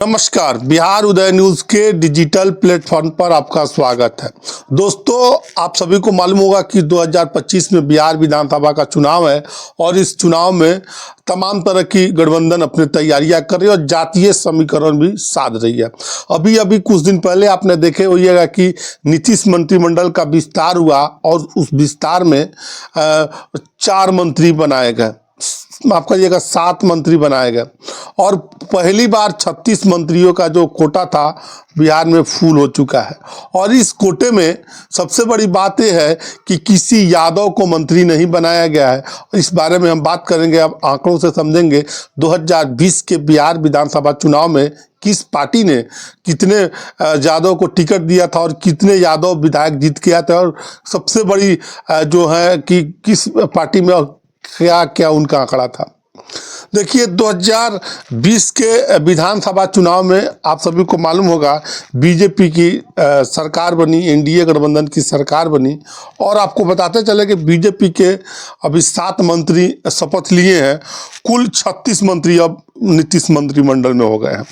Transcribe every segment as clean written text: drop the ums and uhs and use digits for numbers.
नमस्कार, बिहार उदय न्यूज के digital platform पर आपका स्वागत है। दोस्तों, आप सभी को मालूम होगा कि 2025 में बिहार विधानसभा का चुनाव है और इस चुनाव में तमाम तरह की गठबंधन अपनी तैयारियां कर रही है और जातीय समीकरण भी साध रही है। अभी कुछ दिन पहले आपने देखे होइएगा कि नीतीश मंत्रिमंडल का विस्तार हुआ और उस विस्तार में 4 मंत्री बनाए गए, माफ करिएगा 7 मंत्री बनाए गए और पहली बार 36 मंत्रियों का जो कोटा था बिहार में फुल हो चुका है। और इस कोटे में सबसे बड़ी बात यह है कि किसी यादव को मंत्री नहीं बनाया गया है। इस बारे में हम बात करेंगे, अब आंकड़ों से समझेंगे 2020 के बिहार विधानसभा चुनाव में किस पार्टी ने कितने यादव को टिकट दिया था और कितने यादव विधायक जीत के आए थे, और सबसे बड़ी जो है कि किस पार्टी में क्या क्या उनका आंकड़ा था। देखिए, 2020 के विधानसभा चुनाव में आप सभी को मालूम होगा बीजेपी की सरकार बनी, एनडीए गठबंधन की सरकार बनी। और आपको बताते चले कि बीजेपी के अभी 7 मंत्री शपथ लिए हैं, कुल 36 मंत्री अब नीतीश मंत्रिमंडल में हो गए हैं।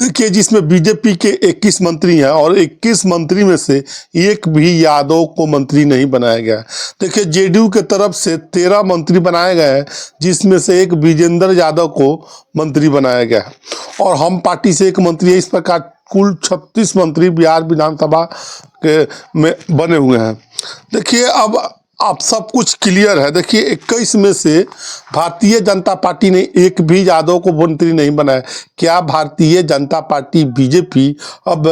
देखिए, जिसमें बीजेपी के 21 मंत्री हैं और 21 मंत्री में से एक भी यादव को मंत्री नहीं बनाया गया है। देखिए, जेडीयू के तरफ से 13 मंत्री बनाए गए हैं, जिसमें से एक विजेंद्र यादव को मंत्री बनाया गया है और हम पार्टी से एक मंत्री है। इस प्रकार कुल 36 मंत्री बिहार विधानसभा के में बने हुए हैं। देखिए, अब सब कुछ क्लियर है। देखिए, 21 में से भारतीय जनता पार्टी ने एक भी यादव को मंत्री नहीं बनाया। क्या भारतीय जनता पार्टी बीजेपी अब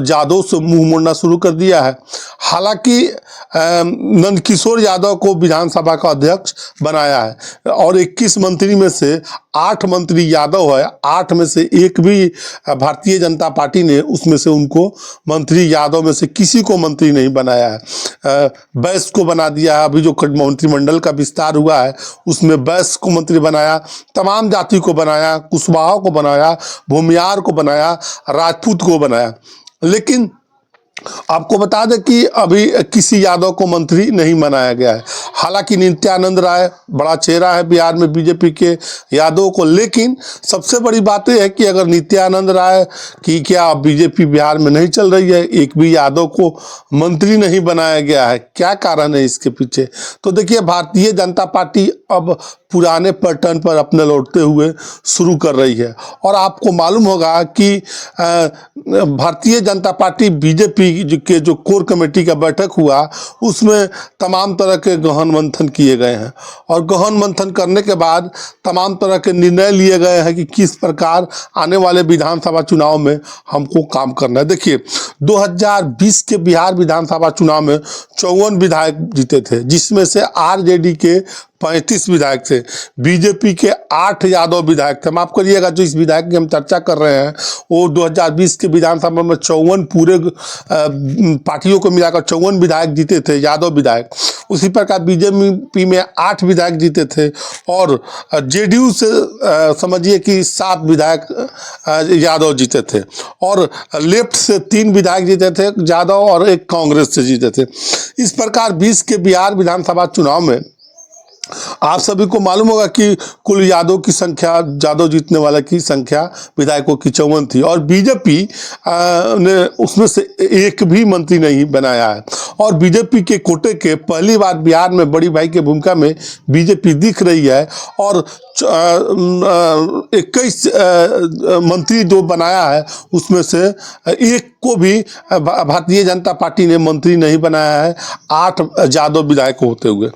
यादव से मुंह मोड़ना शुरू कर दिया है? हालांकि नंदकिशोर यादव को विधानसभा का अध्यक्ष बनाया है और 21 मंत्री में से 8 मंत्री यादव है। 8 में से एक भी भारतीय जनता पार्टी ने उसमें से उनको मंत्री यादव में से किसी को मंत्री नहीं बनाया है। बैस को बना दिया है। अभी जो मंत्रिमंडल का विस्तार हुआ है उसमें बैस को मंत्री बनाया, तमाम जाति को बनाया, कुशवाहा को बनाया, भूमियार को बनाया, राजपूत को बनाया। लेकिन आपको बता दें कि अभी किसी यादव को मंत्री नहीं बनाया गया है। हालांकि नित्यानंद राय बड़ा चेहरा है बिहार में बीजेपी के यादव को, लेकिन सबसे बड़ी बात यह है कि अगर नित्यानंद राय की क्या बीजेपी बिहार में नहीं चल रही है, एक भी यादव को मंत्री नहीं बनाया गया है, क्या कारण है इसके पीछे? तो देखिए, भारतीय जनता पार्टी अब पुराने पैटर्न पर अपने लौटते हुए शुरू कर रही है। और आपको मालूम होगा कि भारतीय जनता पार्टी बीजेपी के जो कोर कमेटी का बैठक हुआ उसमें तमाम तरह के गहन मंथन किए गए हैं और गहन मंथन करने के बाद तमाम तरह के निर्णय लिए गए हैं कि किस प्रकार आने वाले विधानसभा चुनाव में हमको काम करना है। देखिए, 2020 के बिहार विधानसभा चुनाव में 54 विधायक जीते थे, जिसमें से आरजेडी के 35 विधायक थे, बीजेपी के 8 यादव विधायक थे। माफ करिएगा, जो इस विधायक की हम चर्चा कर रहे हैं वो 2020 के विधानसभा में 54 पूरे पार्टियों को मिलाकर 54 विधायक जीते थे, यादव विधायक। उसी प्रकार बीजेपी में 8 विधायक जीते थे और जेडीयू से समझिए कि 7 विधायक यादव जीते थे और लेफ्ट से 3 विधायक जीते थे यादव और एक कांग्रेस से जीते थे। इस प्रकार 20 के बिहार विधानसभा चुनाव में आप सभी को मालूम होगा कि कुल यादव की संख्या, यादव जीतने वाले की संख्या विधायकों की 54 थी और बीजेपी ने उसमें से एक भी मंत्री नहीं बनाया है। और बीजेपी के कोटे के पहली बार बिहार में बड़ी भाई की भूमिका में बीजेपी दिख रही है और 21 मंत्री जो बनाया है उसमें से एक को भी भारतीय जनता पार्टी ने मंत्री नहीं बनाया है, 8 यादव विधायक होते हुए।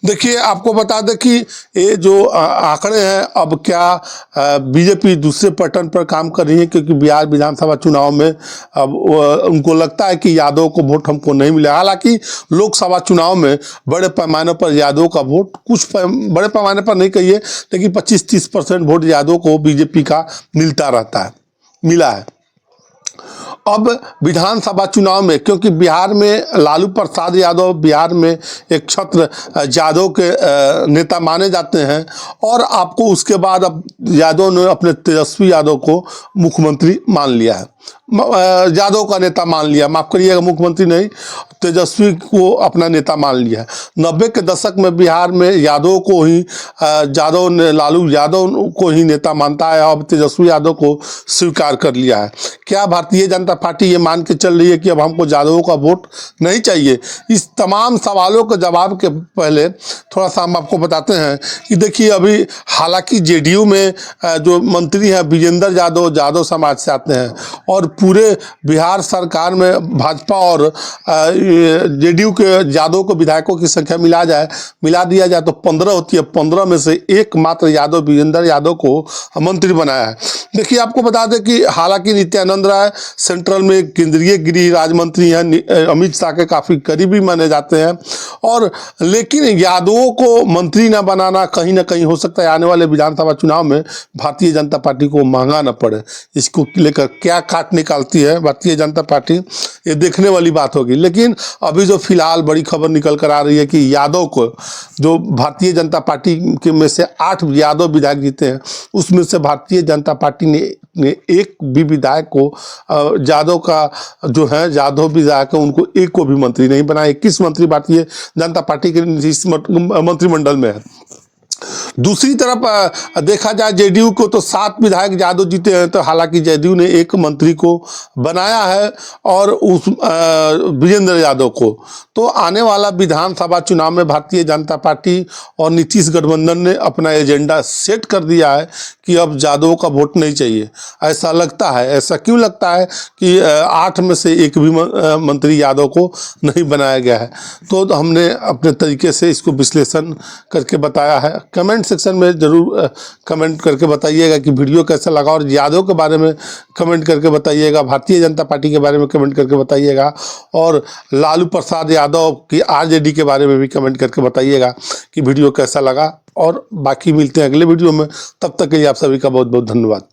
देखिए, आपको बता दें कि ये जो आंकड़े हैं, अब क्या बीजेपी दूसरे पैटर्न पर काम कर रही है, क्योंकि बिहार विधानसभा चुनाव में अब उनको लगता है कि यादव को वोट हमको नहीं मिला। हालांकि लोकसभा चुनाव में बड़े पैमाने पर यादव का वोट, बड़े पैमाने पर नहीं कहिए, लेकिन 25-30% वोट यादव को बीजेपी का मिला है। अब विधानसभा चुनाव में, क्योंकि बिहार में लालू प्रसाद यादव बिहार में एक छत्र यादव के नेता माने जाते हैं और आपको उसके बाद अब यादव ने अपने तेजस्वी यादव को मुख्यमंत्री मान लिया है, यादव का नेता मान लिया, माफ करिएगा मुख्यमंत्री नहीं, तेजस्वी को अपना नेता मान लिया है। 90 के दशक में बिहार में यादव को ही यादव ने लालू यादव को ही नेता मानता है, अब तेजस्वी यादव को स्वीकार कर लिया है। क्या भारतीय जनता पार्टी ये मान के चल रही है कि अब हमको यादवों का वोट नहीं चाहिए? इस तमाम सवालों के जवाब के पहले थोड़ा सा हम आपको बताते हैं कि देखिए, अभी हालांकि जेडीयू में जो मंत्री हैं विजेंद्र यादव समाज से आते हैं, और पूरे बिहार सरकार में भाजपा और जेडीयू के यादव को विधायकों की संख्या मिला दिया जाए तो 15 होती है। 15 में से एकमात्र यादव विजेंद्र यादव को मंत्री बनाया है। देखिए, आपको बता दें कि हालांकि नित्यानंद राय सेंट्रल में केंद्रीय गृह राज्य मंत्री हैं, अमित शाह के काफ़ी करीबी माने जाते हैं, और लेकिन यादवों को मंत्री न बनाना कहीं ना कहीं हो सकता है आने वाले विधानसभा चुनाव में भारतीय जनता पार्टी को महंगा न पड़े। इसको लेकर क्या काट निकालती है भारतीय जनता पार्टी, ये देखने वाली बात होगी। लेकिन अभी जो फिलहाल बड़ी खबर निकल कर आ रही है कि यादव को, जो भारतीय जनता पार्टी के में से 8 यादव विधायक जीते हैं, उसमें से भारतीय जनता पार्टी ने एक भी विधायक को, यादव का जो है यादव विधायक है, उनको एक को भी मंत्री नहीं बनाया। 21 मंत्री भारतीय जनता पार्टी के इस मंत्रिमंडल में है। दूसरी तरफ देखा जाए जेडीयू को, तो 7 विधायक यादव जीते हैं, तो हालांकि जेडीयू ने एक मंत्री को बनाया है और उस विजेंद्र यादव को। तो आने वाला विधानसभा चुनाव में भारतीय जनता पार्टी और नीतीश गठबंधन ने अपना एजेंडा सेट कर दिया है कि अब यादवों का वोट नहीं चाहिए। ऐसा लगता है, ऐसा क्यों लगता है कि 8 में से एक भी मंत्री यादव को नहीं बनाया गया है। तो हमने अपने तरीके से इसको विश्लेषण करके बताया है। कमेंट सेक्शन में ज़रूर कमेंट करके बताइएगा कि वीडियो कैसा लगा, और यादव के बारे में कमेंट करके बताइएगा, भारतीय जनता पार्टी के बारे में कमेंट करके बताइएगा, और लालू प्रसाद यादव की आरजेडी के बारे में भी कमेंट करके बताइएगा कि वीडियो कैसा लगा। और बाकी मिलते हैं अगले वीडियो में, तब तक के लिए आप सभी का बहुत बहुत धन्यवाद।